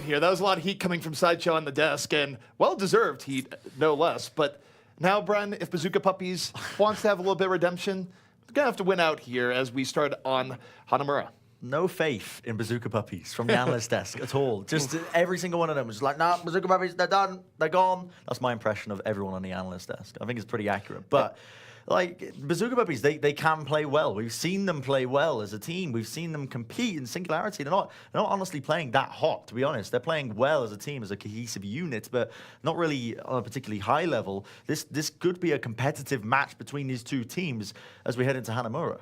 here. That was a lot of heat coming from Sideshow on the desk, and well-deserved heat, no less. But now, Bren, if Bazooka Puppiez wants to have a little bit of redemption, they're going to have to win out here as we start on Hanamura. No faith in Bazooka Puppiez from the analyst desk at all. Just every single one of them was like, nah, Bazooka Puppiez, they're done, they're gone. That's my impression of everyone on the analyst desk. I think it's pretty accurate. But like Bazooka Puppiez, they can play well. We've seen them play well as a team. We've seen them compete in Singularity. They're not honestly playing that hot, to be honest. They're playing well as a team, as a cohesive unit, but not really on a particularly high level. This could be a competitive match between these two teams as we head into Hanamura.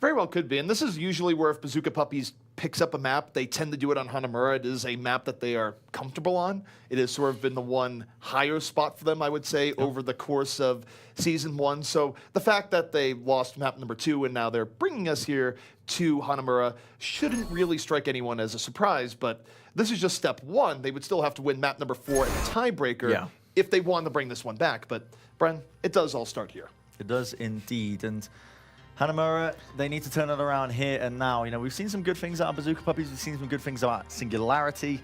Very well could be, and this is usually where if Bazooka Puppiez picks up a map, they tend to do it on Hanamura. It is a map that they are comfortable on. It has sort of been the one higher spot for them, I would say, over the course of Season 1. So the fact that they lost map number 2 and now they're bringing us here to Hanamura shouldn't really strike anyone as a surprise, but this is just step 1. They would still have to win map number 4 in the tiebreaker if they want to bring this one back. But, Bren, it does all start here. It does indeed, and Hanamura, they need to turn it around here and now. You know, we've seen some good things out of Bazooka Puppiez. We've seen some good things about Singularity.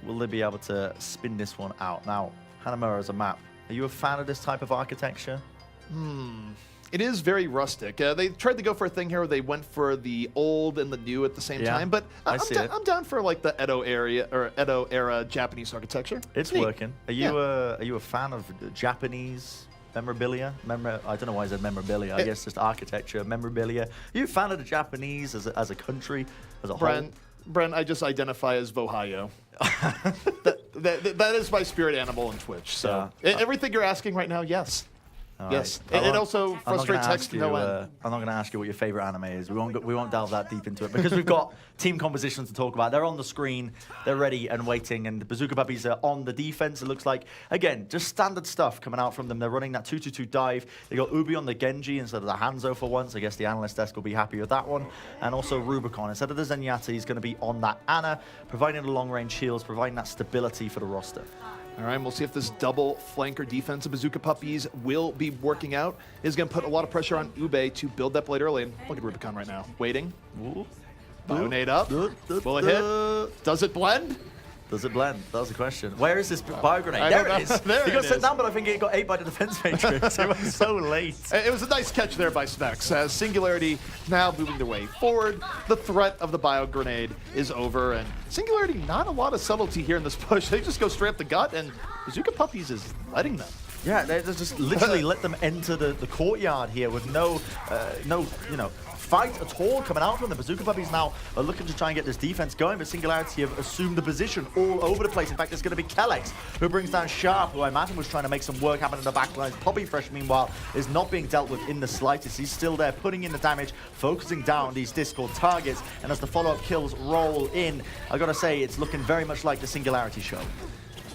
Will they be able to spin this one out? Now, Hanamura as a map. Are you a fan of this type of architecture? It is very rustic. They tried to go for a thing here where they went for the old and the new at the same time, but I'm down for like the Edo era Japanese architecture. It's working. Are you a fan of Japanese memorabilia? I don't know why I said memorabilia. I guess just architecture, memorabilia. Are you a fan of the Japanese as a country, as a whole? Bren, I just identify as Vohayo. that is my spirit animal in Twitch. So everything you're asking right now, yes. Yes, it also frustrates Hex to no end. I'm not going to ask you what your favorite anime is. We won't delve that deep into it because we've got team compositions to talk about. They're on the screen, they're ready and waiting, and the Bazooka Puppiez are on the defense. It looks like, again, just standard stuff coming out from them. They're running that 2-2-2 dive. They got Ubi on the Genji instead of the Hanzo for once. I guess the analyst desk will be happy with that one. And also Rubicon. Instead of the Zenyatta, he's going to be on that Ana, providing the long-range shields, providing that stability for the roster. All right, we'll see if this double flanker defense of Bazooka Puppiez will be working out. It's going to put a lot of pressure on Ube to build that blade early. And look at Rubicon right now, waiting. Bio-nade up. Will it hit? Does it blend? Does it blend? That was the question. Where is this bio grenade? There it is. He got sent down, but I think it got ate by the defense matrix. It was so late. It was a nice catch there by Specs. Singularity now moving their way forward. The threat of the bio grenade is over, and Singularity, not a lot of subtlety here in this push. They just go straight up the gut, and Bazooka Puppiez is letting them. Yeah, they just literally let them enter the courtyard here with no fight at all coming out from them. Bazooka Puppiez now are looking to try and get this defense going, but Singularity have assumed the position all over the place. In fact, it's going to be Kellex who brings down Sharp, who I imagine was trying to make some work happen in the back lines. Poppy Fresh, meanwhile, is not being dealt with in the slightest. He's still there, putting in the damage, focusing down these Discord targets, and as the follow-up kills roll in, I gotta say, it's looking very much like the Singularity show.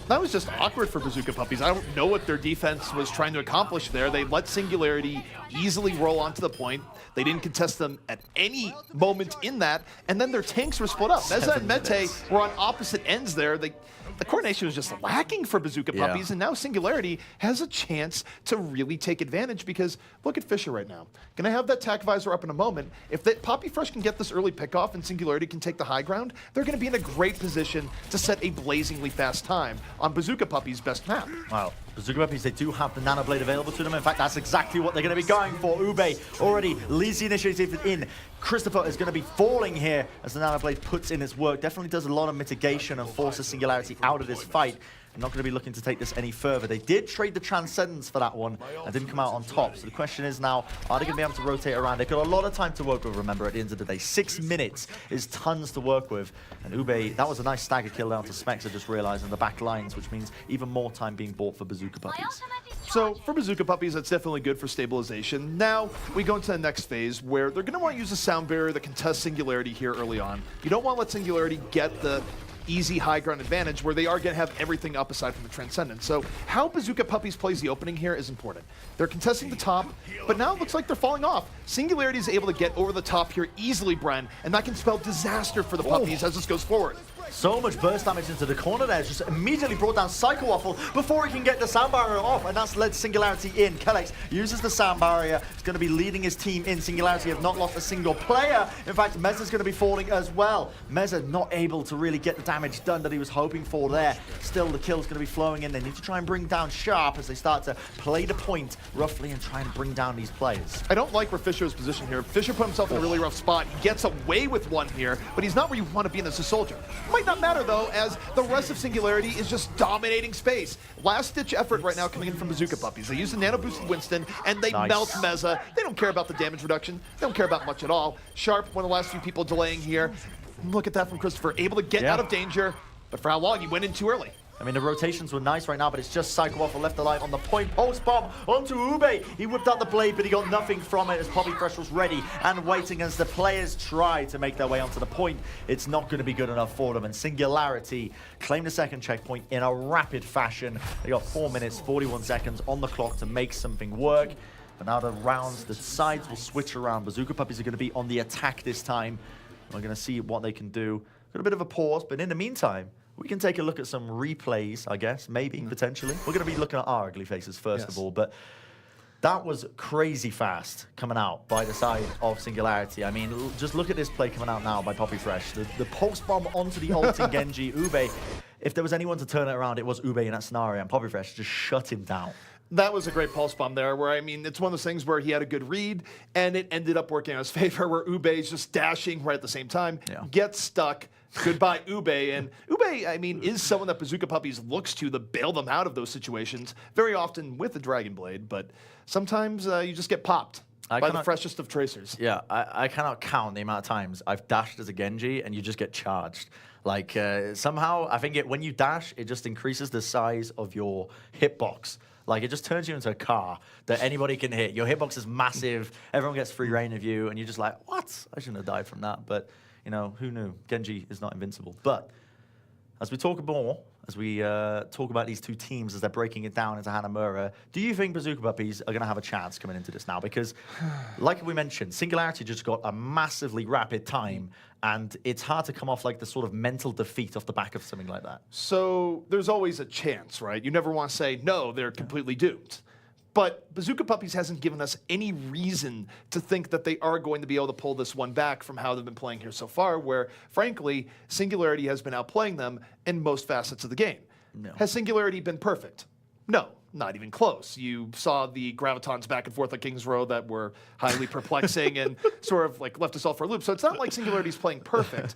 That was just awkward for Bazooka Puppiez. I don't know what their defense was trying to accomplish there. They let Singularity easily roll onto the point. They didn't contest them at any moment in that, and then their tanks were split up. Meza and Mete were on opposite ends there. The coordination was just lacking for Bazooka Puppiez, and now Singularity has a chance to really take advantage because look at Fisher right now. Gonna have that tack visor up in a moment. If Poppy Fresh can get this early pickoff and Singularity can take the high ground, they're gonna be in a great position to set a blazingly fast time on Bazooka Puppiez's best map. Wow. Bazooka Puppiez, they do have the Nano Blade available to them. In fact, that's exactly what they're going to be going for. Ube already leads the initiative in. Christopher is going to be falling here as the Nano Blade puts in its work. Definitely does a lot of mitigation and forces Singularity out of this fight. I'm not going to be looking to take this any further. They did trade the Transcendence for that one and didn't come out on top. So the question is now, are they going to be able to rotate around? They've got a lot of time to work with, remember, at the end of the day. 6 minutes is tons to work with. And Ube, that was a nice stagger kill down to Specs, I just realized, in the back lines, which means even more time being bought for Bazooka Puppiez. So for Bazooka Puppiez, that's definitely good for stabilization. Now we go into the next phase where they're going to want to use a sound barrier that can test Singularity here early on. You don't want to let Singularity get the easy high ground advantage where they are going to have everything up aside from the Transcendence. So how Bazooka Puppiez plays the opening here is important. They're contesting the top, but now it looks like they're falling off. Singularity is able to get over the top here easily, Bren, and that can spell disaster for the Puppies as this goes forward. So much burst damage into the corner there. Just immediately brought down Psycho Waffle before he can get the sound barrier off, and that's led Singularity in. Kellex uses the sound barrier. He's going to be leading his team in. Singularity have not lost a single player. In fact, Mezza's going to be falling as well. Mezza not able to really get the damage done that he was hoping for there. Still, the kill's going to be flowing in. They need to try and bring down Sharp as they start to play the point roughly and try and bring down these players. I don't like where Fisher is positioned here. Fisher put himself in a really rough spot. He gets away with one here, but he's not where you want to be as a soldier. Might not matter, though, as the rest of Singularity is just dominating space. Last-ditch effort right now coming in from Bazooka Puppiez. They use the nano-boosted Winston, and they melt Mezza. They don't care about the damage reduction. They don't care about much at all. Sharp, one of the last few people delaying here. Look at that from Christopher. Able to get out of danger, but for how long? He went in too early. I mean, the rotations were nice right now, but it's just Psycho Waffle left alive on the point. Post bomb onto Ube. He whipped out the blade, but he got nothing from it as Poppy Fresh was ready and waiting as the players try to make their way onto the point. It's not going to be good enough for them, and Singularity claimed the second checkpoint in a rapid fashion. They got 4 minutes, 41 seconds on the clock to make something work. But now the rounds, the sides will switch around. Bazooka Puppies are going to be on the attack this time. We're going to see what they can do. Got a bit of a pause, but in the meantime, we can take a look at some replays, I guess, maybe, potentially. We're going to be looking at our ugly faces first of all, but that was crazy fast coming out by the side of Singularity. I mean, just look at this play coming out now by Poppy Fresh. The pulse bomb onto the ulting Genji. Ube, if there was anyone to turn it around, it was Ube in that scenario, and Poppy Fresh just shut him down. That was a great pulse bomb there, where, I mean, it's one of those things where he had a good read, and it ended up working in his favor, where Ube's just dashing right at the same time, gets stuck. Goodbye, Ube. And Ube, I mean, is someone that Bazooka Puppiez looks to bail them out of those situations, very often with the Dragon Blade, but sometimes you just get popped by the freshest of tracers. Yeah, I cannot count the amount of times I've dashed as a Genji and you just get charged. Like, somehow, I think when you dash, it just increases the size of your hitbox. Like, it just turns you into a car that anybody can hit. Your hitbox is massive. Everyone gets free reign of you, and you're just like, what? I shouldn't have died from that. But, you know, who knew? Genji is not invincible. But as we talk more, as we talk about these two teams as they're breaking it down into Hanamura, do you think Bazooka Puppiez are going to have a chance coming into this now? Because, like we mentioned, Singularity just got a massively rapid time, and it's hard to come off like the sort of mental defeat off the back of something like that. So there's always a chance, right? You never want to say, no, they're completely doomed. But Bazooka Puppiez hasn't given us any reason to think that they are going to be able to pull this one back from how they've been playing here so far, where, frankly, Singularity has been outplaying them in most facets of the game. No. Has Singularity been perfect? No, not even close. You saw the gravitons back and forth at Kings Row that were highly perplexing and sort of like left us all for a loop. So it's not like Singularity's playing perfect.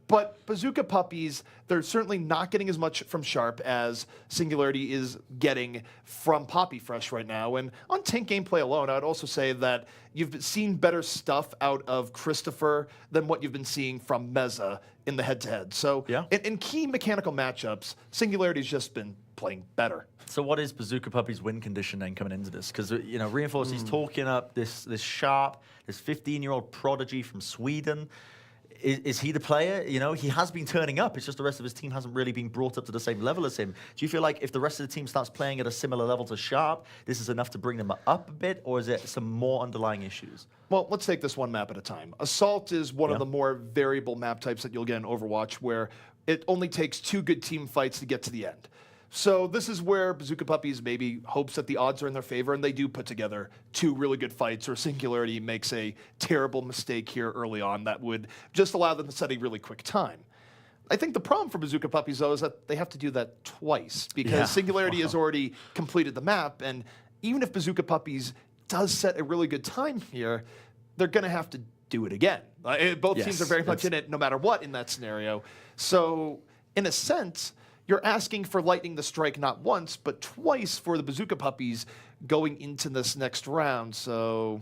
But Bazooka Puppiez, they're certainly not getting as much from Sharp as Singularity is getting from Poppy Fresh right now. And on tank gameplay alone, I'd also say that you've seen better stuff out of Christopher than what you've been seeing from Mezza in the head-to-head. So in key mechanical matchups, Singularity's just been playing better. So what is Bazooka Puppiez' win condition then coming into this? Because, you know, Reinforce, he's talking up this Sharp, this 15-year-old prodigy from Sweden. Is he the player? You know, he has been turning up. It's just the rest of his team hasn't really been brought up to the same level as him. Do you feel like if the rest of the team starts playing at a similar level to Sharp, this is enough to bring them up a bit, or is it some more underlying issues? Well, let's take this one map at a time. Assault is one of the more variable map types that you'll get in Overwatch, where it only takes 2 good team fights to get to the end. So this is where Bazooka Puppiez maybe hopes that the odds are in their favor, and they do put together 2 really good fights, or Singularity makes a terrible mistake here early on that would just allow them to set a really quick time. I think the problem for Bazooka Puppiez, though, is that they have to do that twice, because Singularity has already completed the map, and even if Bazooka Puppiez does set a really good time here, they're going to have to do it again. Both teams are very much in it no matter what in that scenario. So, in a sense, you're asking for lightning to strike not once, but twice for the Bazooka Puppiez going into this next round. So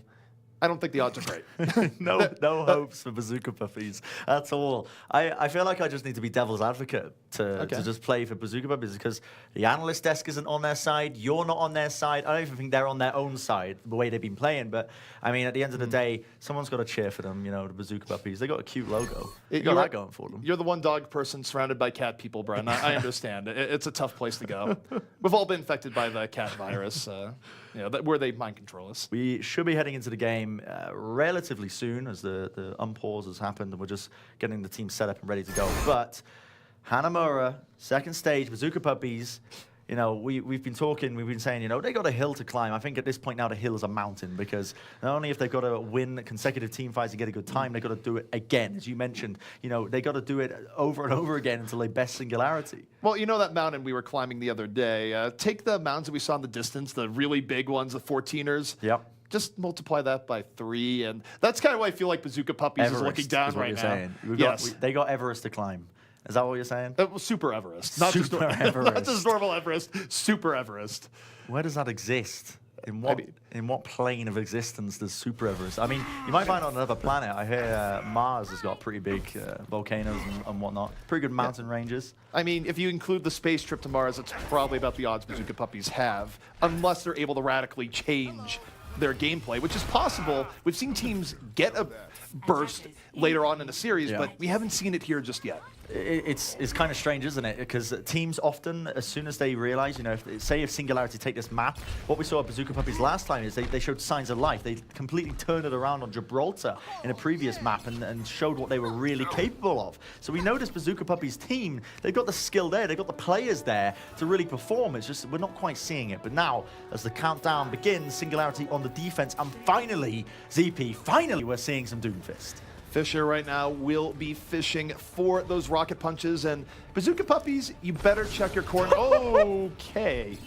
I don't think the odds are great. No hopes for Bazooka Puppiez at all. I feel like I just need to be devil's advocate to just play for Bazooka Puppiez, because the analyst desk isn't on their side. You're not on their side. I don't even think they're on their own side, the way they've been playing. But, I mean, at the end of the day, someone's got to cheer for them, you know, the Bazooka Puppiez. They got a cute logo. They got that going for them. You're the one dog person surrounded by cat people, Bren. I understand. It's a tough place to go. We've all been infected by the cat virus, you know, where they mind control us. We should be heading into the game relatively soon, as the unpause has happened, and we're just getting the team set up and ready to go. But Hanamura, second stage, Bazooka Puppiez. You know, we've been talking, we've been saying, you know, they got a hill to climb. I think at this point now the hill is a mountain because not only if they've got to win consecutive team fights and get a good time, they've got to do it again. As you mentioned, you know, they got to do it over and over again until they best Singularity. Well, you know that mountain we were climbing the other day. Take the mountains that we saw in the distance, the really big ones, the 14ers. Yep. Just multiply that by 3, and that's kind of why I feel like Bazooka Puppiez Everest is looking down right now. Saying. They got Everest to climb. Is that what you're saying? Super Everest. Super Everest. Not just normal Everest, Super Everest. Where does that exist? In what plane of existence does Super Everest? I mean, you might find on another planet. I hear Mars has got pretty big volcanoes and whatnot. Pretty good mountain ranges. I mean, if you include the space trip to Mars, it's probably about the odds Bazooka Puppiez have, unless they're able to radically change their gameplay, which is possible. We've seen teams get a burst later on in the series, but we haven't seen it here just yet. It's kind of strange, isn't it? Because teams often, as soon as they realize, you know, if Singularity take this map, what we saw at Bazooka Puppiez last time is they showed signs of life. They completely turned it around on Gibraltar in a previous map and showed what they were really capable of. So we know this Bazooka Puppiez team, they've got the skill there, they've got the players there to really perform. It's just, we're not quite seeing it. But now, as the countdown begins, Singularity on the defense, and finally, ZP, finally we're seeing some Doomfist. Fisher right now will be fishing for those rocket punches, and Bazooka Puppiez, you better check your corner. Okay.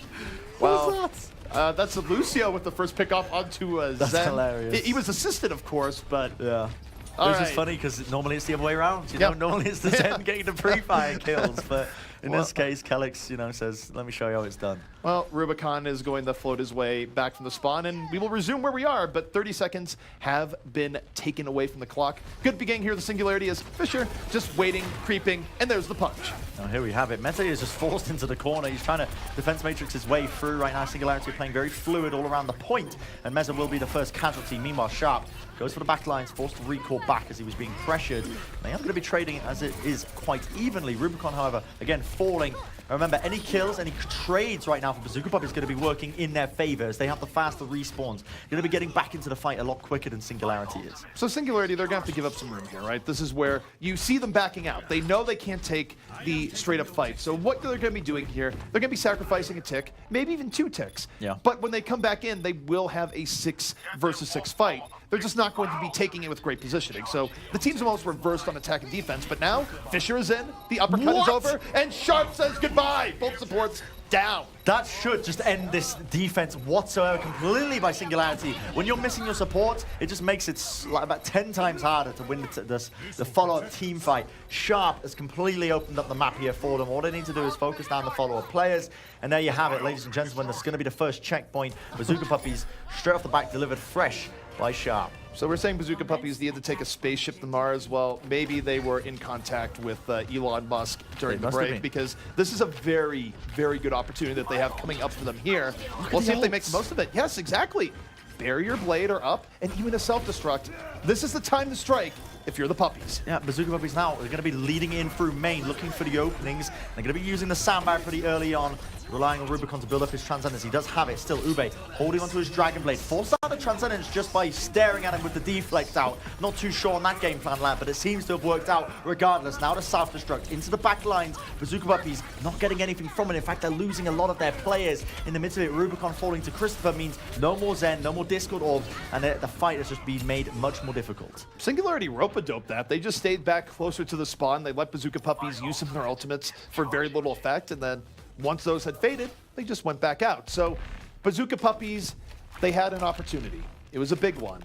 Well, that's Lucio with the first pick off onto Zen. That's hilarious. He was assisted, of course, but yeah. It's just funny because normally it's the other way around. You know, normally it's the Zen getting the pre-fire kills, but in this case, Calyx, you know, says, "Let me show you how it's done." Well, Rubicon is going to float his way back from the spawn, and we will resume where we are, but 30 seconds have been taken away from the clock. Good beginning here. The Singularity is Fisher just waiting, creeping, and there's the punch. Now here we have it. Mete is just forced into the corner. He's trying to defense matrix his way through right now. Singularity playing very fluid all around the point, and Meza will be the first casualty. Meanwhile, Sharp goes for the back lines, forced to recall back as he was being pressured. They are going to be trading as it is quite evenly. Rubicon, however, again falling. Remember, any kills, any trades right now for Bazooka Puppiez is going to be working in their favor as they have the faster respawns. They're going to be getting back into the fight a lot quicker than Singularity is. So Singularity, they're going to have to give up some room here, right? This is where you see them backing out. They know they can't take the straight-up fight. So what they're going to be doing here, they're going to be sacrificing a tick, maybe even 2 ticks. Yeah. But when they come back in, they will have a 6 versus 6 fight. They're just not going to be taking it with great positioning. So the team's almost reversed on attack and defense, but now Fisher is in, the uppercut is over, and Sharp says goodbye. Both supports down. That should just end this defense whatsoever completely by Singularity. When you're missing your support, it just makes it like about 10 times harder to win the follow-up team fight. Sharp has completely opened up the map here for them. All they need to do is focus down the follow-up players. And there you have it, ladies and gentlemen. That's going to be the first checkpoint. Bazooka Puppiez, straight off the back, delivered fresh by Sharp. So we're saying Bazooka Puppiez needed to take a spaceship to Mars. Well, maybe they were in contact with Elon Musk during the break, because this is a very, very good opportunity that they have coming up for them here. We'll see if they make the most of it. Yes, exactly. Barrier blade are up, and even a self-destruct. This is the time to strike if you're the Puppies. Yeah, Bazooka Puppiez now, they're going to be leading in through main, looking for the openings. They're going to be using the sandbag pretty early on, relying on Rubicon to build up his Transcendence. He does have it. Still, Ube holding onto his Dragon Blade. Forced out the Transcendence just by staring at him with the deflect out. Not too sure on that game plan, lad, but it seems to have worked out regardless. Now the self-destruct into the back lines. Bazooka Puppiez not getting anything from it. In fact, they're losing a lot of their players in the midst of it. Rubicon falling to Christopher means no more Zen, no more Discord Orb, and the fight has just been made much more difficult. Singularity rope-a-dope that. They just stayed back closer to the spawn. They let Bazooka Puppiez use some of their ultimates for very little effect, and then once those had faded, they just went back out. So Bazooka Puppiez, they had an opportunity. It was a big one.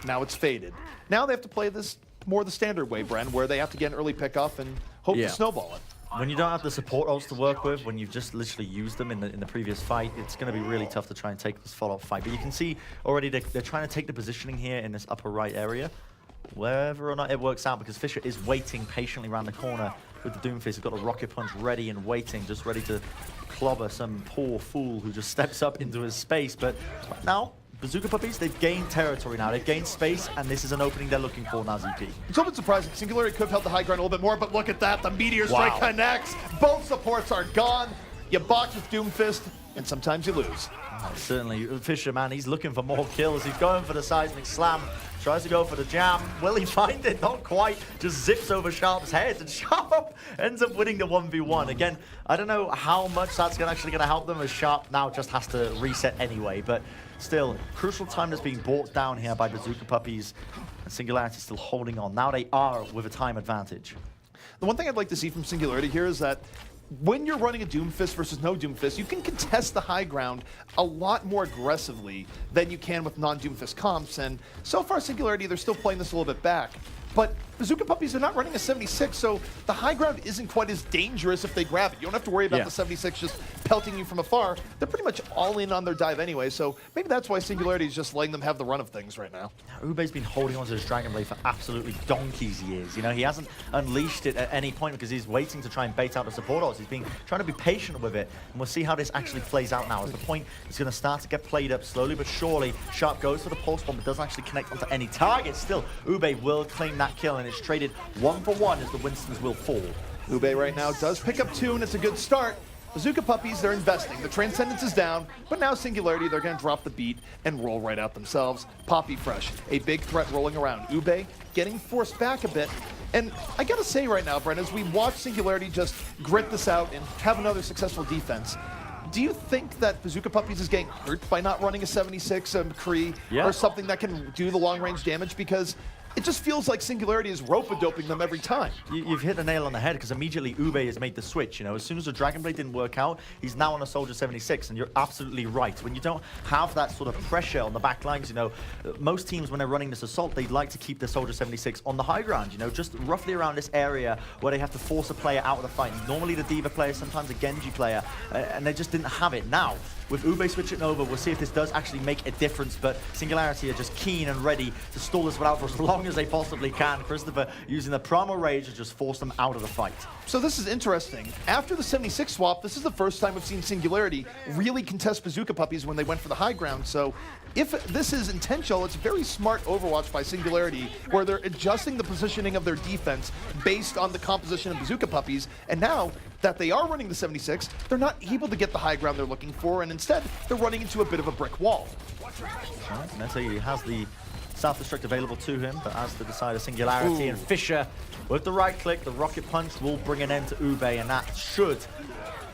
Now it's faded. Now they have to play this more the standard way, Bren, where they have to get an early pick-off and hope to snowball it. When you don't have the support ults to work with, when you've just literally used them in the previous fight, it's going to be really tough to try and take this follow-up fight. But you can see already they're trying to take the positioning here in this upper right area, whether or not it works out, because Fisher is waiting patiently around the corner with the Doomfist. He's got a rocket punch ready and waiting, just ready to clobber some poor fool who just steps up into his space. But now, Bazooka Puppiez, they've gained territory now. They've gained space, and this is an opening they're looking for now, ZP. It's a bit surprising. Singularity could have held the high ground a little bit more, but look at that. The Meteor Strike connects. Both supports are gone. You box with Doomfist, and sometimes you lose. Certainly, Fisher, man, he's looking for more kills. He's going for the seismic slam. tries to go for the jam. Will he find it? Not quite. Just zips over Sharp's head, and Sharp ends up winning the 1v1. Again, I don't know how much that's actually going to help them, as Sharp now just has to reset anyway, but still, crucial time that's being brought down here by Bazooka Puppiez, and Singularity still holding on. Now they are with a time advantage. The one thing I'd like to see from Singularity here is that when you're running a Doomfist versus no Doomfist, you can contest the high ground a lot more aggressively than you can with non-Doomfist comps, and so far Singularity, they're still playing this a little bit back. But Bazooka Puppiez are not running a 76, so the high ground isn't quite as dangerous if they grab it. You don't have to worry about the 76 just pelting you from afar. They're pretty much all in on their dive anyway, so maybe that's why Singularity is just letting them have the run of things right now. Ube's been holding on to his Dragon Blade for absolutely donkey's years. You know, he hasn't unleashed it at any point because he's waiting to try and bait out the support odds. He's been trying to be patient with it, and we'll see how this actually plays out now. As the point is going to start to get played up slowly but surely. Sharp goes for the pulse bomb, but doesn't actually connect onto any target. Still, Ube will claim that kill, and it's traded 1-for-1 as the Winstons will fall. Ube right now does pick up 2, and it's a good start. Bazooka Puppiez, they're investing. The Transcendence is down, but now Singularity, they're going to drop the beat and roll right out themselves. Poppy Fresh, a big threat rolling around. Ube getting forced back a bit. And I got to say right now, Bren, as we watch Singularity just grit this out and have another successful defense, do you think that Bazooka Puppiez is getting hurt by not running a 76 Kree or something that can do the long-range damage? Because it just feels like Singularity is rope-a-doping them every time. You've hit the nail on the head, because immediately Ube has made the switch. You know, as soon as the Dragon Blade didn't work out, he's now on a Soldier 76, and you're absolutely right. When you don't have that sort of pressure on the back lines, you know, most teams, when they're running this assault, they'd like to keep the Soldier 76 on the high ground, you know, just roughly around this area where they have to force a player out of the fight. Normally the D.Va player, sometimes a Genji player, and they just didn't have it. Now, with Ube switching over, we'll see if this does actually make a difference, but Singularity are just keen and ready to stall this one out for as long as they possibly can. Christopher using the Primal Rage to just force them out of the fight. So this is interesting. After the 76 swap, this is the first time we've seen Singularity really contest Bazooka Puppiez when they went for the high ground. So if this is intentional, it's very smart Overwatch by Singularity, where they're adjusting the positioning of their defense based on the composition of Bazooka Puppiez. And now that they are running the 76, they're not able to get the high ground they're looking for, and instead they're running into a bit of a brick wall. He has the self-destruct available to him, but as the decider, Singularity and Fisher with the right click, the rocket punch will bring an end to Ube, and that should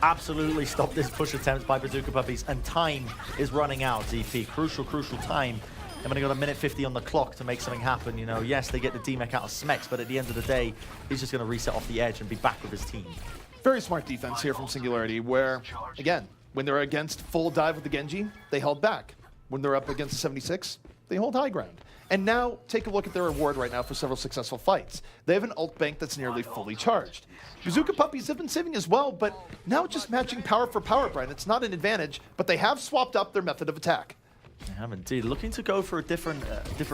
absolutely stop this push attempt by Bazooka Puppiez, and time is running out. ZP, crucial time. They've only got a minute 50 on the clock to make something happen. You know, yes, they get the D-Mech out of Smex, but at the end of the day, he's just going to reset off the edge and be back with his team. Very smart defense here from Singularity, where, again, when they're against full dive with the Genji, they held back. When they're up against the 76, they hold high ground. And now, take a look at their reward right now for several successful fights. They have an ult bank that's nearly fully charged. Bazooka Puppiez have been saving as well, but now just matching power for power, Bren. It's not an advantage, but they have swapped up their method of attack. They have indeed. Looking to go for a different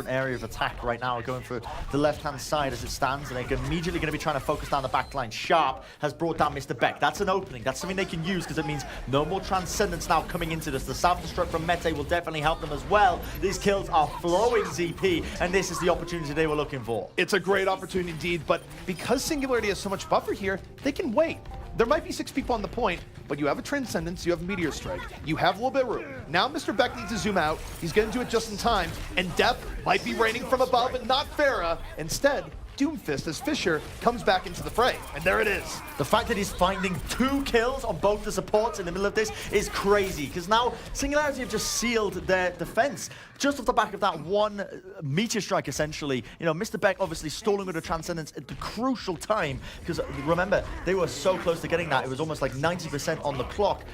area of attack right now, going for the left-hand side as it stands, and they're immediately going to be trying to focus down the back line. Sharp has brought down Mr. Beck. That's an opening. That's something they can use, because it means no more Transcendence now coming into this. The self-destruct from Mete will definitely help them as well. These kills are flowing, ZP, and this is the opportunity they were looking for. It's a great opportunity indeed, but because Singularity has so much buffer here, they can wait. There might be 6 people on the point, but you have a Transcendence, you have a Meteor Strike, you have a little bit of room. Now Mr. Beck needs to zoom out, he's going to do it just in time, and Death might be raining from above and not Pharah. Instead, Doomfist as Fisher comes back into the fray, and there it is. The fact that he's finding 2 kills on both the supports in the middle of this is crazy, because now Singularity have just sealed their defense just off the back of that one Meteor Strike, essentially. You know, Mr. Beck obviously stalling with a Transcendence at the crucial time, because remember, they were so close to getting that. It was almost like 90% on the clock.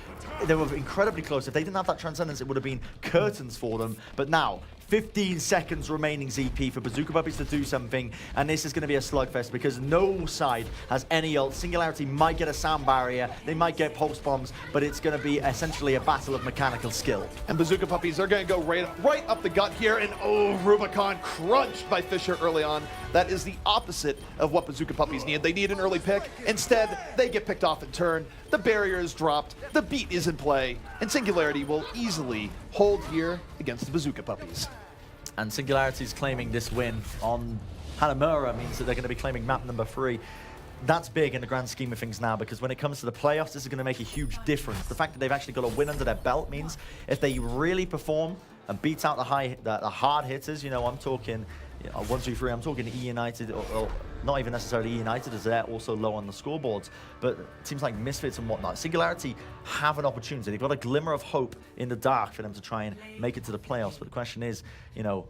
They were incredibly close. If they didn't have that Transcendence, it would have been curtains for them. But now, 15 seconds remaining, ZP, for Bazooka Puppiez to do something, and this is going to be a slugfest because no side has any ult. Singularity might get a sound barrier, they might get pulse bombs, but it's going to be essentially a battle of mechanical skill. And Bazooka Puppiez are going to go right up the gut here, and Rubicon crunched by Fisher early on. That is the opposite of what Bazooka Puppiez need. They need an early pick. Instead, they get picked off in turn. The barrier is dropped, the beat is in play, and Singularity will easily hold here against the Bazooka Puppiez. And Singularity's claiming this win on Hanamura means that they're going to be claiming map number 3. That's big in the grand scheme of things now, because when it comes to the playoffs, this is going to make a huge difference. The fact that they've actually got a win under their belt means if they really perform and beat out the hard hitters, you know, I'm talking, 1, 2, 3. I'm talking E United, or not even necessarily E United, as they're also low on the scoreboards. But teams like Misfits and whatnot, Singularity have an opportunity. They've got a glimmer of hope in the dark for them to try and make it to the playoffs. But the question is, you know,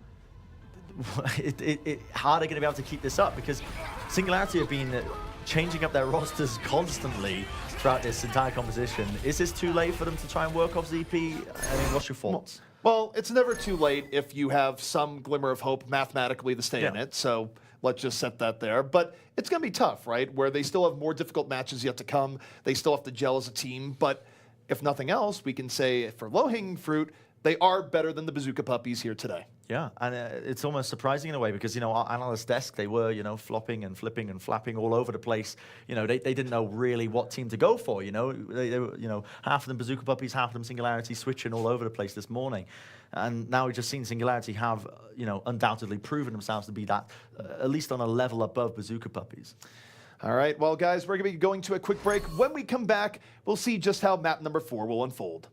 how are they going to be able to keep this up? Because Singularity have been changing up their rosters constantly throughout this entire competition. Is this too late for them to try and work off ZP? I mean, what's your thoughts? Well, it's never too late if you have some glimmer of hope mathematically to stay in it. So let's just set that there. But it's going to be tough, right? Where they still have more difficult matches yet to come. They still have to gel as a team. But if nothing else, we can say for low-hanging fruit, they are better than the Bazooka Puppies here today. Yeah, and it's almost surprising in a way because, you know, our analyst desk, they were, you know, flopping and flipping and flapping all over the place. You know, they didn't know really what team to go for, you know. They were, you know, half of them Bazooka Puppies, half of them Singularity, switching all over the place this morning. And now we've just seen Singularity have, you know, undoubtedly proven themselves to be that, at least on a level above Bazooka Puppies. All right, well, guys, we're going to be going to a quick break. When we come back, we'll see just how map number 4 will unfold.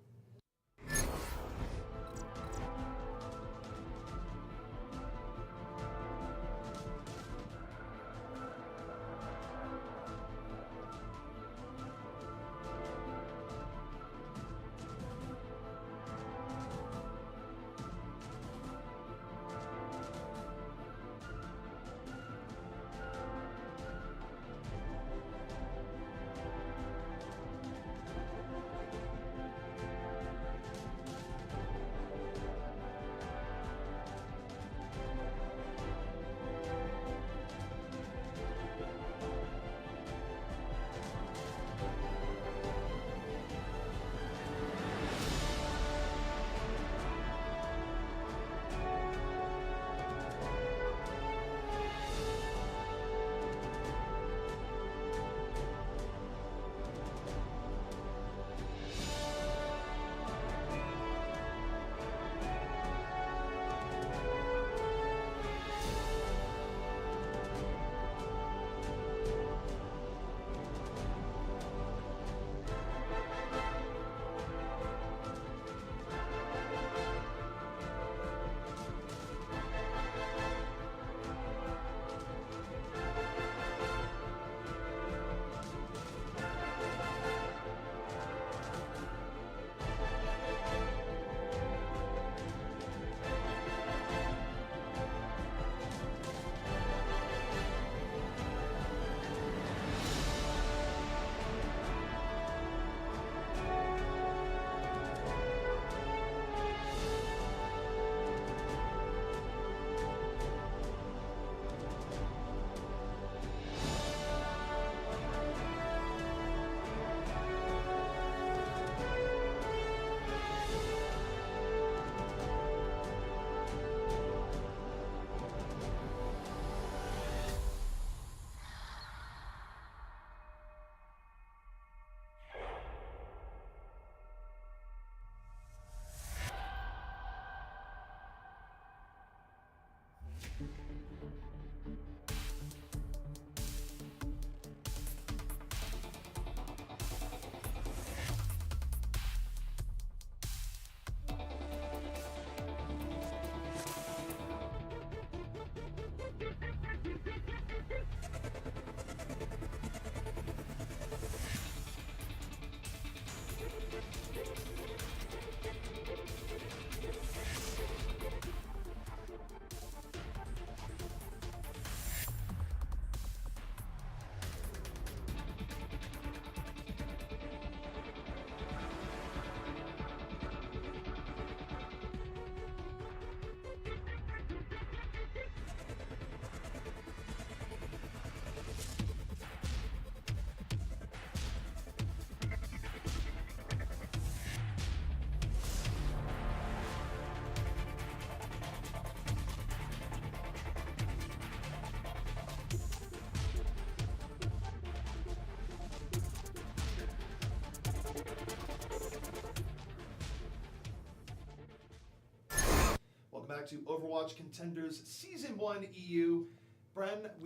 Back to Overwatch Contenders Season 1 EU.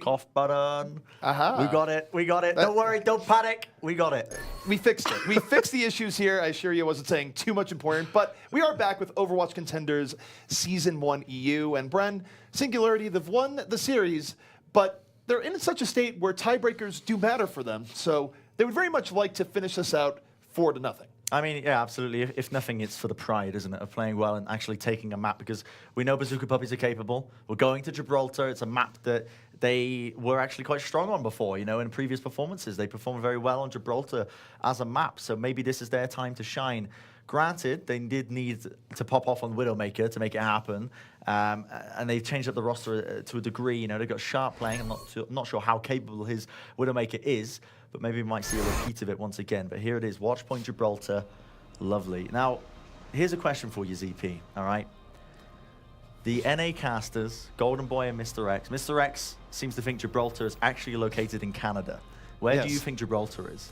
Cough button. Aha. We got it. We got it. Don't worry. Don't panic. We got it. We fixed it. We fixed the issues here. I assure you I wasn't saying too much important, but we are back with Overwatch Contenders Season 1 EU. And Bren, Singularity, they've won the series, but they're in such a state where tiebreakers do matter for them. So they would very much like to finish this out 4-0. I mean, yeah, absolutely. If nothing, it's for the pride, isn't it, of playing well and actually taking a map, because we know Bazooka Puppies are capable. We're going to Gibraltar. It's a map that they were actually quite strong on before, you know, in previous performances. They performed very well on Gibraltar as a map, so maybe this is their time to shine. Granted, they did need to pop off on Widowmaker to make it happen, and they've changed up the roster to a degree. You know, they've got Sharp playing. I'm not sure how capable his Widowmaker is, but maybe we might see a repeat of it once again. But here it is, Watch Point Gibraltar. Lovely. Now, here's a question for you, ZP, all right? The NA casters, Goldenboy and Mr. X. Mr. X seems to think Gibraltar is actually located in Canada. Where do you think Gibraltar is?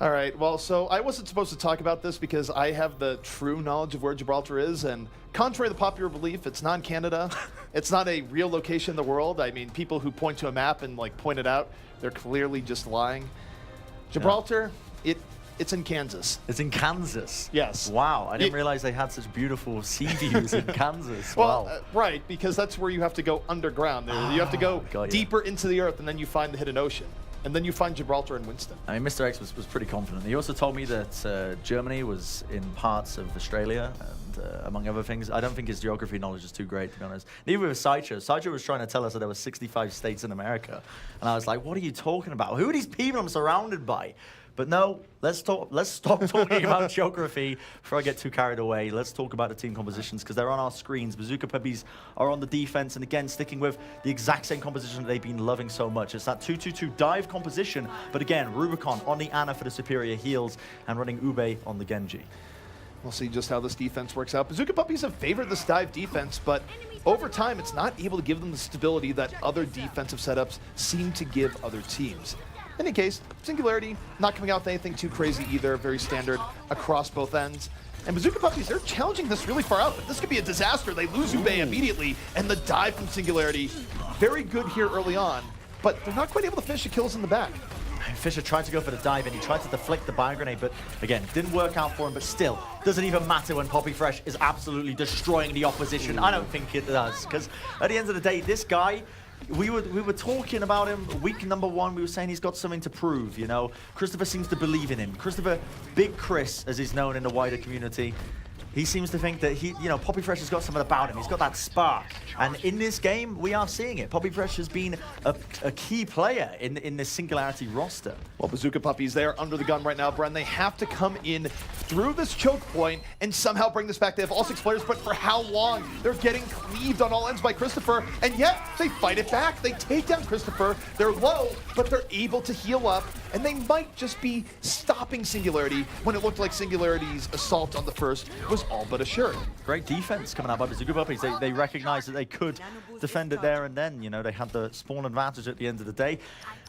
All right, well, so I wasn't supposed to talk about this because I have the true knowledge of where Gibraltar is, and contrary to the popular belief, it's not Canada. It's not a real location in the world. I mean, people who point to a map and like point it out, they're clearly just lying. Gibraltar, it's in Kansas. It's in Kansas? Yes. Wow, I didn't realize they had such beautiful sea views in Kansas. Well, wow. Right, because that's where you have to go underground. You have to go deeper into the earth, and then you find the hidden ocean. And then you find Gibraltar and Winston. I mean, Mr. X was pretty confident. He also told me that Germany was in parts of Australia, and among other things. I don't think his geography knowledge is too great, to be honest. Neither was Sideshow. Sideshow was trying to tell us that there were 65 states in America. And I was like, what are you talking about? Who are these people I'm surrounded by? But no, let's stop talking about geography before I get too carried away. Let's talk about the team compositions, because they're on our screens. Bazooka Puppies are on the defense, and again, sticking with the exact same composition that they've been loving so much. It's that 2-2-2 dive composition, but again, Rubicon on the Ana for the superior heals, and running Ube on the Genji. We'll see just how this defense works out. Bazooka Puppies have favored this dive defense, but over time, it's not able to give them the stability that other defensive setups seem to give other teams. In any case, Singularity not coming out with anything too crazy either, very standard across both ends. And Bazooka Puppies, they're challenging this really far out, but this could be a disaster. They lose Ube immediately, and the dive from Singularity, very good here early on, but they're not quite able to finish the kills in the back. Fisher tried to go for the dive, and he tried to deflect the bio grenade, but again, didn't work out for him. But still, doesn't even matter when Poppy Fresh is absolutely destroying the opposition. I don't think it does, because at the end of the day, this guy, we were talking about him week number 1. We were saying he's got something to prove, you know. Christopher seems to believe in him. Christopher, Big Chris, as he's known in the wider community, he seems to think that Poppy Fresh has got something about him. He's got that spark. And in this game, we are seeing it. Poppy Fresh has been a key player in this Singularity roster. Well, Bazooka Puppies, they are under the gun right now, Bren. They have to come in through this choke point and somehow bring this back. They have all 6 players, but for how long? They're getting cleaved on all ends by Christopher, and yet they fight it back. They take down Christopher. They're low, but they're able to heal up, and they might just be stopping Singularity when it looked like Singularity's assault on the first was all but assured. Great defense coming out by Bazooka Puppies. They recognized that they could defend it there and then. You know, they had the spawn advantage at the end of the day.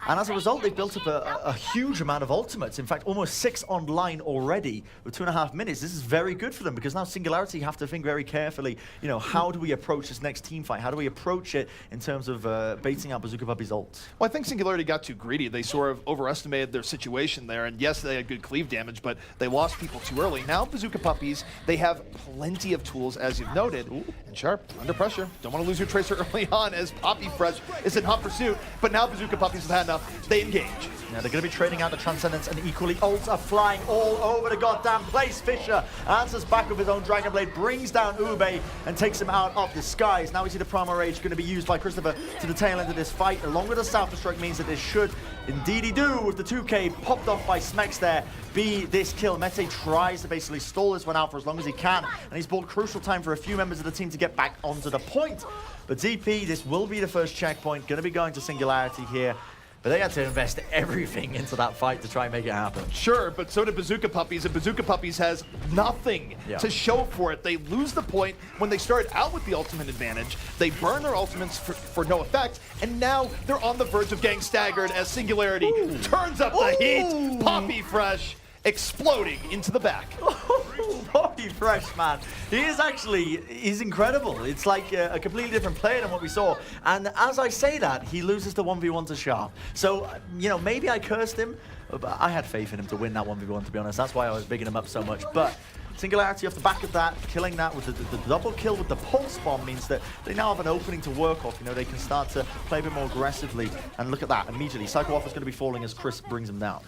And as a result, they built up a huge amount of ultimates. In fact, almost 6 online already with 2.5 minutes. This is very good for them, because now Singularity have to think very carefully, you know, how do we approach this next team fight? How do we approach it in terms of baiting out Bazooka Puppies' ult? Well, I think Singularity got too greedy. They sort of overestimated their situation there. And yes, they had good cleave damage, but they lost people too early. Now, Bazooka Puppies, they have plenty of tools, as you've noted. Ooh. And Sharp, under pressure. Don't want to lose your Tracer early on, as Poppy Fresh is in hot pursuit. But now Bazooka Puppies have had enough. They engage. Now they're going to be trading out the Transcendence, and equally ults are flying all over the goddamn place. Fisher answers back with his own Dragon Blade, brings down Ube, and takes him out of the skies. Now we see the Primal Rage going to be used by Christopher to the tail end of this fight, along with the Self-Destruct means that this should indeedy do, with the 2K popped off by Smex there, be this kill. Mete tries to basically stall this one out for as long as he can, and he's bought crucial time for a few members of the team to get back onto the point. But ZP, this will be the first checkpoint, going to be going to Singularity here. But they had to invest everything into that fight to try and make it happen. Sure, but so did Bazooka Puppies, and Bazooka Puppies has nothing to show for it. They lose the point when they started out with the ultimate advantage. They burn their ultimates for no effect, and now they're on the verge of getting staggered as Singularity turns up the heat. Poppy Fresh exploding into the back. Bobby Fresh, man. He's incredible. It's like a completely different player than what we saw. And as I say that, he loses the 1v1 to Sharp. So, you know, maybe I cursed him, but I had faith in him to win that 1v1, to be honest. That's why I was bigging him up so much. But Singularity off the back of that, killing that with the double kill with the pulse bomb means that they now have an opening to work off. You know, they can start to play a bit more aggressively. And look at that, immediately. Psycho Waffle's going to be falling as Chris brings him down.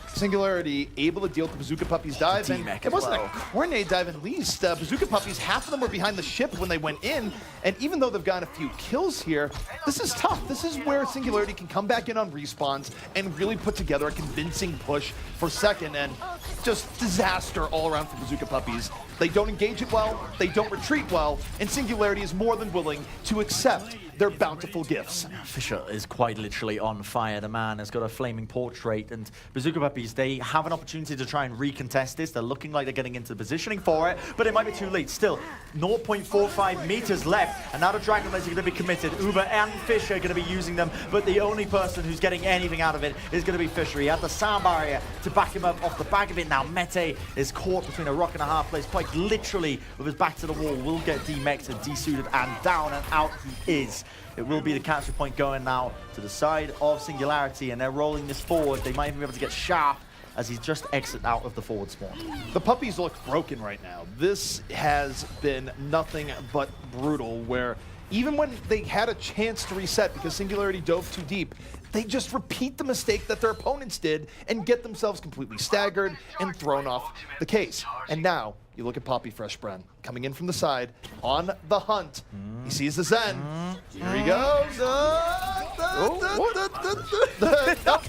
Singularity able to deal with the Bazooka Puppiez dive, and it wasn't a coordinated dive at least. Bazooka Puppiez, half of them were behind the ship when they went in, and even though they've gotten a few kills here, this is tough. This is where Singularity can come back in on respawns and really put together a convincing push for second, and just disaster all around for Bazooka Puppiez. They don't engage it well, they don't retreat well, and Singularity is more than willing to accept their bountiful gifts. Fisher is quite literally on fire. The man has got a flaming portrait, and Bazooka Puppiez, they have an opportunity to try and recontest this. They're looking like they're getting into the positioning for it, but it might be too late. Still, 0.45 meters left, and now the Dragon Blades are going to be committed. Uber and Fisher are going to be using them, but the only person who's getting anything out of it is going to be Fisher. He had the sound barrier to back him up off the back of it. Now Mete is caught between a rock and a hard place, quite literally with his back to the wall, will get demexed and desuited, and down and out he is. It will be the capture point going now to the side of Singularity, and they're rolling this forward. They might even be able to get Sharp as he just exits out of the forward spawn. The puppies look broken right now. This has been nothing but brutal, where even when they had a chance to reset because Singularity dove too deep, they just repeat the mistake that their opponents did and get themselves completely staggered and thrown off the case. And now, you look at Poppy Fresh Bren coming in from the side on the hunt. He sees the Zen. Here he goes. Nope,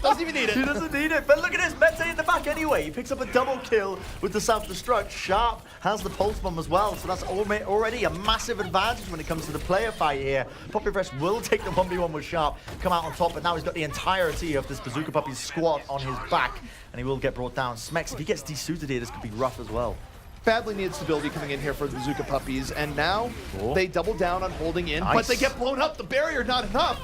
doesn't even need it. He doesn't need it. But look at this, Mete in the back anyway. He picks up a double kill with the self-destruct. Sharp has the pulse bomb as well, so that's already a massive advantage when it comes to the player fight here. Poppy Fresh will take the 1v1 with Sharp, come out on top, but now he's got the entirety of this Bazooka Puppiez squad on his back, and he will get brought down. Smex, if he gets desuited here, this could be rough as well. Badly needed stability coming in here for the Bazooka Puppies, and now they double down on holding in, but they get blown up. The barrier not enough.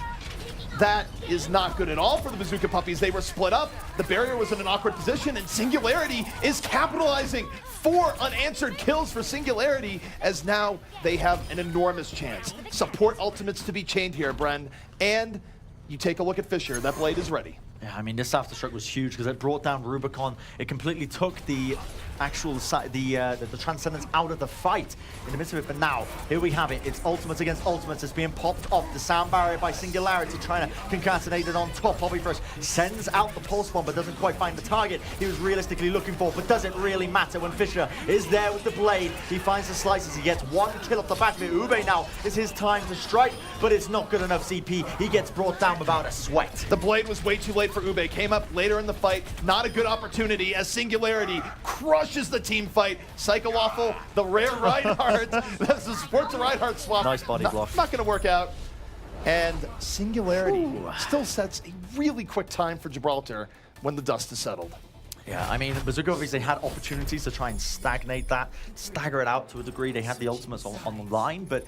That is not good at all for the Bazooka Puppies. They were split up. The barrier was in an awkward position, and Singularity is capitalizing. 4 unanswered kills for Singularity, as now they have an enormous chance. Support ultimates to be chained here, Bren, and you take a look at Fisher. That blade is ready. Yeah, I mean, this self-destruct was huge because it brought down Rubicon. It completely took the actual the Transcendence out of the fight in the midst of it. But now, here we have it. It's ultimates against ultimates. It's being popped off. The sound barrier by Singularity, trying to concatenate it on top. Bobby Fresh sends out the pulse bomb, but doesn't quite find the target he was realistically looking for. But does it really matter when Fisher is there with the blade? He finds the slices. He gets 1 kill off the back of it. Ube now is his time to strike, but it's not good enough. CP, he gets brought down without a sweat. The blade was way too late for Ube. Came up later in the fight. Not a good opportunity as Singularity crushes the team fight. Psycho Waffle, the rare Reinhardt. That's the Sports Reinhardt swap. Nice body block. Not going to work out. And Singularity still sets a really quick time for Gibraltar when the dust is settled. Yeah, I mean, Bazooka Puppiez, they had opportunities to try and stagnate that, stagger it out to a degree. They had the ultimates on the line, but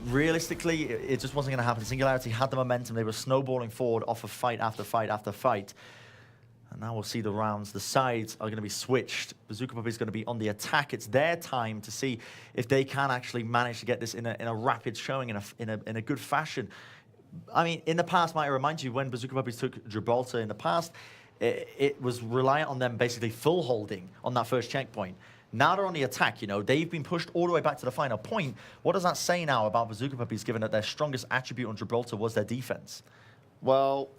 realistically, it just wasn't going to happen. Singularity had the momentum. They were snowballing forward off of fight after fight after fight. And now we'll see the rounds. The sides are going to be switched. Bazooka Puppiez is going to be on the attack. It's their time to see if they can actually manage to get this in a rapid showing, in a good fashion. I mean, in the past, might I remind you, when Bazooka Puppiez took Gibraltar in the past, it was reliant on them basically full holding on that first checkpoint. Now they're on the attack, you know. They've been pushed all the way back to the final point. What does that say now about Bazooka Puppiez, given that their strongest attribute on Gibraltar was their defense? Well,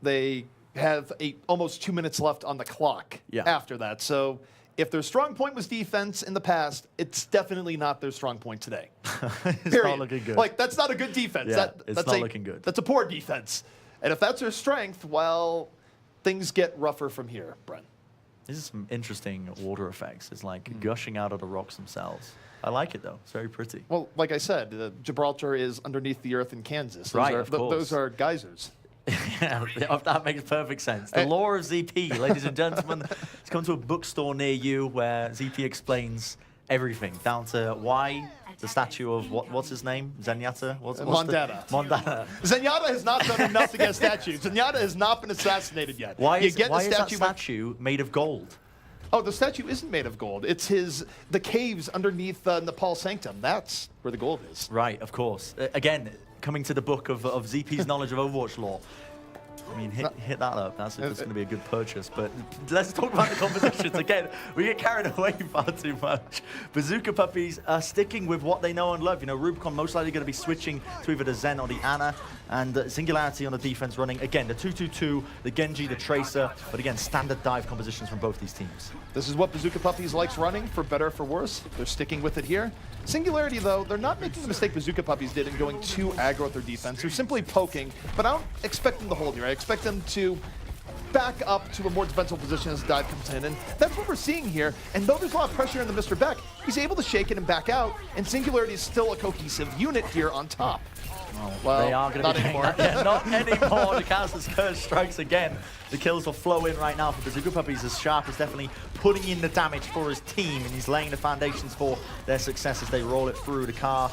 they have almost 2 minutes left on the clock after that. So if their strong point was defense in the past, it's definitely not their strong point today. It's not looking good. Like, that's not a good defense. Yeah, it's not looking good. That's a poor defense. And if that's their strength, well, things get rougher from here, Bren. This is some interesting water effects. It's like gushing out of the rocks themselves. I like it, though. It's very pretty. Well, like I said, Gibraltar is underneath the earth in Kansas. Those are geysers. Yeah, that makes perfect sense. The lore of ZP, ladies and gentlemen. It's come to a bookstore near you where ZP explains everything, down to why the statue of, what's his name? Zenyatta? Mondatta. Mondatta. Zenyatta has not done enough to get statues. Zenyatta has not been assassinated yet. Why is that statue made of gold? Oh, the statue isn't made of gold. It's the caves underneath Nepal Sanctum. That's where the gold is. Right, of course. Again, coming to the book of ZP's knowledge of Overwatch lore. I mean, hit that up. That's going to be a good purchase. But let's talk about the compositions. Again, we get carried away far too much. Bazooka Puppiez are sticking with what they know and love. You know, Rubicon most likely going to be switching to either the Zen or the Ana. And Singularity on the defense running, again, the 2-2-2, the Genji, the Tracer. But again, standard dive compositions from both these teams. This is what Bazooka Puppiez likes running, for better or for worse. They're sticking with it here. Singularity, though, they're not making the mistake Bazooka Puppiez did in going too aggro with their defense. They're simply poking, but I don't expect them to hold here. I expect them to back up to a more defensive position as the dive comes in, and that's what we're seeing here. And though there's a lot of pressure on the Mr. Beck, he's able to shake it and back out, and Singularity is still a cohesive unit here on top. Well, they are going to be anymore. Yeah, not anymore. The Castle's Curse strikes again. The kills will flow in right now for Bazooka Puppiez, as Sharp is definitely putting in the damage for his team, and he's laying the foundations for their success as they roll it through the car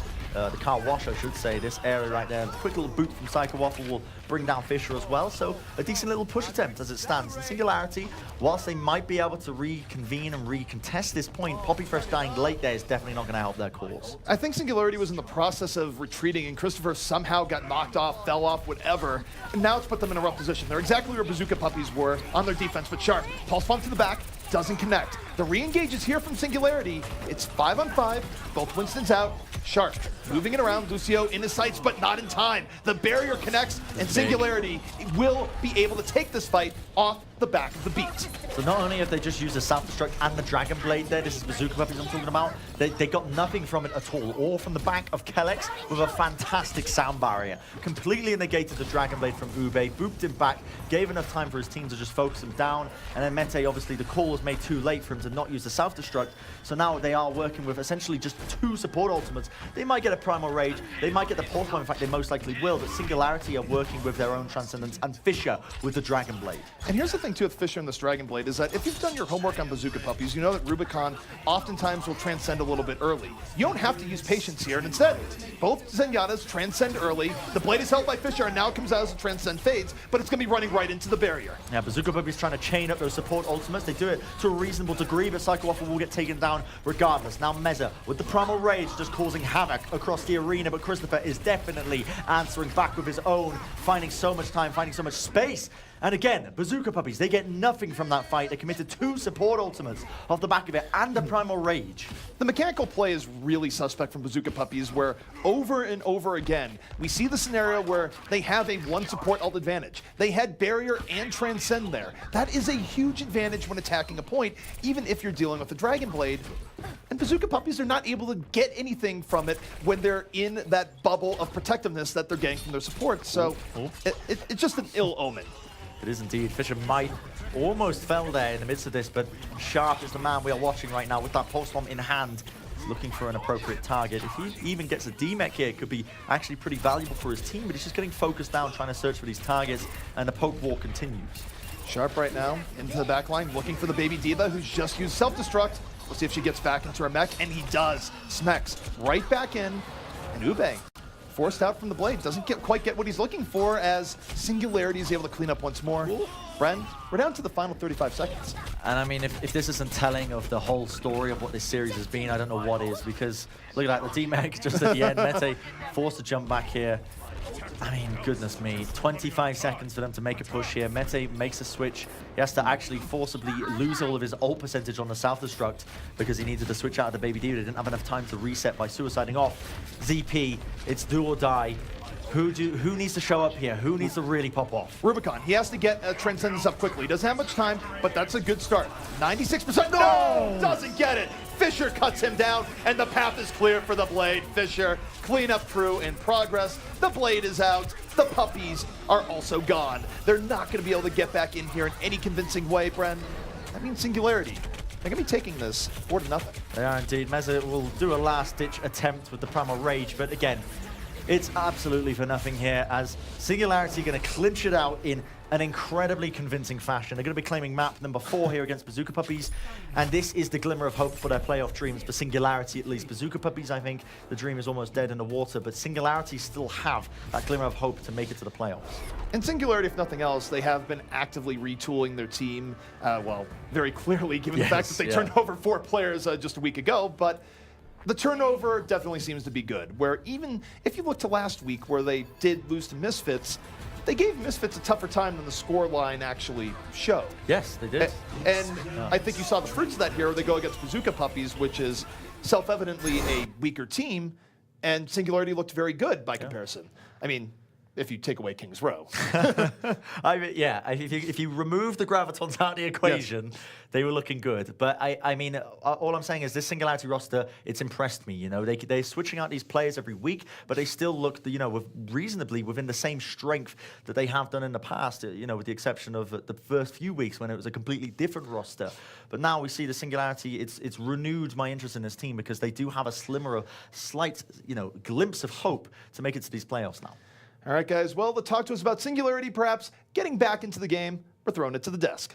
wash, I should say, this area right there. A quick little boot from Psycho Waffle will bring down Fisher as well, so a decent little push attempt as it stands. And Singularity, whilst they might be able to reconvene and recontest this point, Poppy Fresh dying late there is definitely not going to help their cause. I think Singularity was in the process of retreating, and Christopher somehow got knocked off, fell off, whatever, and now it's put them in a rough position. They're exactly where Bazooka Puppiez were on their defense, but Sharp, pulse pump to the back, doesn't connect. The re-engage is here from Singularity. It's 5-on-5, both Winston's out. Sharp moving it around, Lucio in his sights, but not in time. The barrier connects, and Singularity will be able to take this fight off the back of the beat. So not only have they just used the self-destruct and the Dragon Blade there, this is Bazooka Puppiez I'm talking about, they got nothing from it at all. All from the back of Kellex with a fantastic sound barrier. Completely negated the Dragon Blade from Ube, booped him back, gave enough time for his team to just focus him down, and then Mete, obviously the call was made too late for him to not use the self-destruct, so now they are working with essentially just 2 support ultimates. They might get a Primal Rage, they might get the Pulse Bomb, in fact they most likely will, but Singularity are working with their own Transcendence, and Fisher with the Dragon Blade. And here's the thing too with Fisher and this Dragon Blade is that if you've done your homework on Bazooka Puppiez, you know that Rubicon oftentimes will transcend a little bit early. You don't have to use patience here, and instead, both Zenyatta's transcend early, the blade is held by Fisher and now comes out as a transcend fades, but it's going to be running right into the barrier. Yeah, Bazooka Puppiez trying to chain up those support ultimates. They do it to a reasonable degree, but Psycho Waffle will get taken down regardless. Now Meza with the Primal Rage just causing havoc across the arena, but Christopher is definitely answering back with his own, finding so much time, finding so much space. And again, Bazooka Puppiez, they get nothing from that fight. They committed 2 support ultimates off the back of it and a Primal Rage. The mechanical play is really suspect from Bazooka Puppiez, where over and over again, we see the scenario where they have a 1 support ult advantage. They had Barrier and Transcend there. That is a huge advantage when attacking a point, even if you're dealing with the Dragon Blade. And Bazooka Puppiez are not able to get anything from it when they're in that bubble of protectiveness that they're getting from their support. So it's just an ill omen. It is indeed. Fisher might almost fell there in the midst of this, but Sharp is the man we are watching right now with that Pulse Bomb in hand. He's looking for an appropriate target. If he even gets a D-Mech here, it could be actually pretty valuable for his team, but he's just getting focused down, trying to search for these targets, and the poke war continues. Sharp right now into the back line, looking for the baby Diva, who's just used self-destruct. We'll see if she gets back into her mech, and he does. Smeks right back in, and Ube forced out from the blade. Doesn't quite get what he's looking for as Singularity is able to clean up once more. Bren, we're down to the final 35 seconds. And I mean, if this isn't telling of the whole story of what this series has been, I don't know what is, because look at that, the D-Mech just at the end. Mete forced to jump back here. I mean, goodness me, 25 seconds for them to make a push here. Mete makes a switch. He has to actually forcibly lose all of his ult percentage on the self-destruct because he needed to switch out of the Baby Diva. He didn't have enough time to reset by suiciding off. ZP, it's do or die. Who needs to show up here? Who needs to really pop off? Rubicon, he has to get Transcendence up quickly. He doesn't have much time, but that's a good start. 96%, no! Doesn't get it! Fisher cuts him down, and the path is clear for the Blade. Fisher, cleanup crew in progress. The Blade is out. The Puppies are also gone. They're not going to be able to get back in here in any convincing way, Bren. That means Singularity. They're going to be taking this 4-0. They are indeed. Meza will do a last-ditch attempt with the Primal Rage, but again, It's absolutely for nothing here, as Singularity going to clinch it out in an incredibly convincing fashion. They're going to be claiming map number 4 here against Bazooka Puppiez, and this is the glimmer of hope for their playoff dreams, for Singularity at least. Bazooka Puppiez, I think the dream is almost dead in the water, but Singularity still have that glimmer of hope to make it to the playoffs. And Singularity, if nothing else, they have been actively retooling their team, well, very clearly, given the fact that they turned over 4 players just a week ago, but the turnover definitely seems to be good, where even if you look to last week where they did lose to Misfits, they gave Misfits a tougher time than the score line actually showed. Yes, they did. And I think you saw the fruits of that here. They go against Bazooka Puppiez, which is self-evidently a weaker team, and Singularity looked very good by comparison. I mean, if you take away King's Row. I mean, yeah, if you remove the Gravitons out of the equation, they were looking good. But I mean, all I'm saying is this Singularity roster, it's impressed me. You know, they're switching out these players every week, but they still look, you know, reasonably within the same strength that they have done in the past. You know, with the exception of the first few weeks when it was a completely different roster. But now we see the Singularity. It's renewed my interest in this team because they do have a slight, you know, glimpse of hope to make it to these playoffs now. All right, guys. Well, to talk to us about Singularity, perhaps getting back into the game, we're throwing it to the desk.